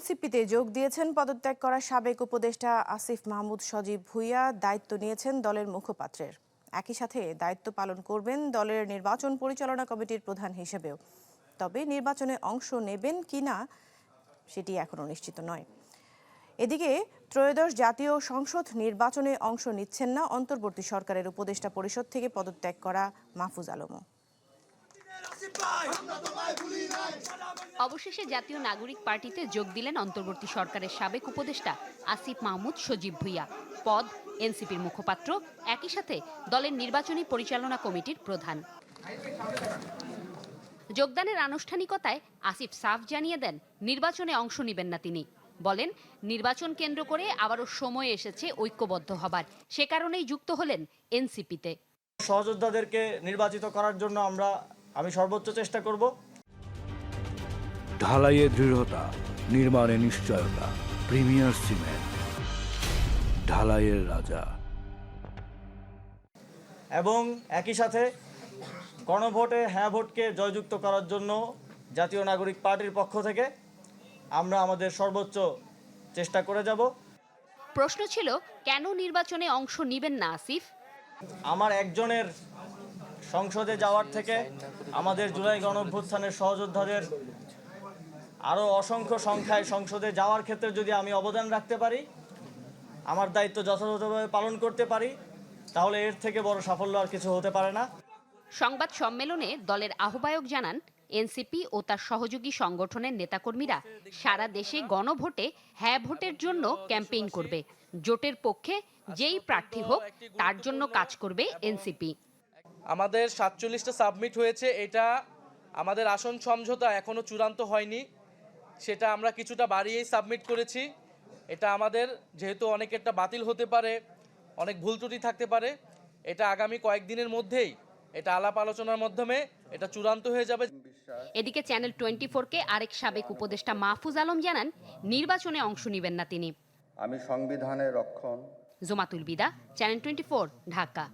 এনসিপিতে যোগ দিয়েছেন পদত্যাগ করা সাবেক উপদেষ্টা আসিফ মাহমুদ সজীব ভুঁইয়া। দায়িত্ব নিয়েছেন দলের মুখপাত্রের। একই সাথে দায়িত্ব পালন করবেন দলের নির্বাচন পরিচালনা কমিটির প্রধান হিসেবেও। তবে নির্বাচনে অংশ নেবেন কিনা সেটি এখনও নিশ্চিত নয়। এদিকে ত্রয়োদশ জাতীয় সংসদ নির্বাচনে অংশ নিচ্ছেন না অন্তর্বর্তী সরকারের উপদেষ্টা পরিষদ থেকে পদত্যাগ করা মাহফুজ আলমও। অবশেষে জাতীয় নাগরিক পার্টিতে যোগ দিলেন অন্তর্বর্তী সরকারের সাবেক উপদেষ্টা আসিফ মাহমুদ সজীব ভুঁইয়া। পদ এনসিপির মুখপাত্র, একই সাথে দলের নির্বাচনী পরিচালনা কমিটির প্রধান। যোগদানের আনুষ্ঠানিকতায় আসিফ সাফ জানিয়ে দেন নির্বাচনে অংশ নেবেন না তিনি। বলেন, নির্বাচন কেন্দ্র করে আবারও সময় এসেছে ঐক্যবদ্ধ হবার, সে কারণেই যুক্ত হলেন এনসিপিতে। সহযোদ্ধাদেরকে নির্বাচিত করার জন্য আমি সর্বোচ্চ চেষ্টা করব। ঢালাইয়ে দৃঢ়তা, নির্মাণে নিশ্চয়তা। প্রিমিয়ার সিমেন্ট, ঢালাইয়ের রাজা। এবং একই সাথে গণভোটে হ্যাঁ ভোটকে জয়যুক্ত করার জন্য জাতীয় নাগরিক পার্টির পক্ষ থেকে আমরা আমাদের সর্বোচ্চ চেষ্টা করে যাব। প্রশ্ন ছিল, কেন নির্বাচনে অংশ নেবেন না আসিফ? আমার একজনের সংসদে যাওয়ার থেকে আমাদের জুলাই গণঅভ্যুত্থানের সহযোদ্ধাদের আরও অসংখ্য সংখ্যায় সংসদে যাওয়ার ক্ষেত্রে যদি আমি অবদান রাখতে পারি, আমার দায়িত্ব যথাযথভাবে পালন করতে পারি, তাহলে এর থেকে বড় সাফল্য আর কিছু হতে পারে না। সংবাদ সম্মেলনে দলের আহ্বায়ক জানান, এনসিপি ও তার সহযোগী সংগঠনের নেতাকর্মীরা সারা দেশে গণভোটে হ্যাঁ ভোটের জন্য ক্যাম্পেইন করবে। জোটের পক্ষে যেই প্রার্থী হোক তার জন্য কাজ করবে এনসিপি। আমাদের 47টা সাবমিট হয়েছে, এটা আমাদের আসন সমঝোতা এখনো চূড়ান্ত হয়নি, সেটা আমরা কিছুটা বাড়িয়েই সাবমিট করেছি। এটা আমাদের যেহেতু অনেকেরটা বাতিল হতে পারে, অনেক ভুল ত্রুটি থাকতে পারে, এটা আগামী কয়েকদিনের মধ্যেই এটা আলাপ আলোচনার মাধ্যমে এটা চূড়ান্ত হয়ে যাবে। এদিকে চ্যানেল 24-কে আরেক সাবেক উপদেষ্টা মাহফুজ আলম জানান, নির্বাচনে অংশ নেবেন না তিনি। আমি সংবিধানের রক্ষণ। জোমাতুল বিদা, চ্যানেল 24, ঢাকা।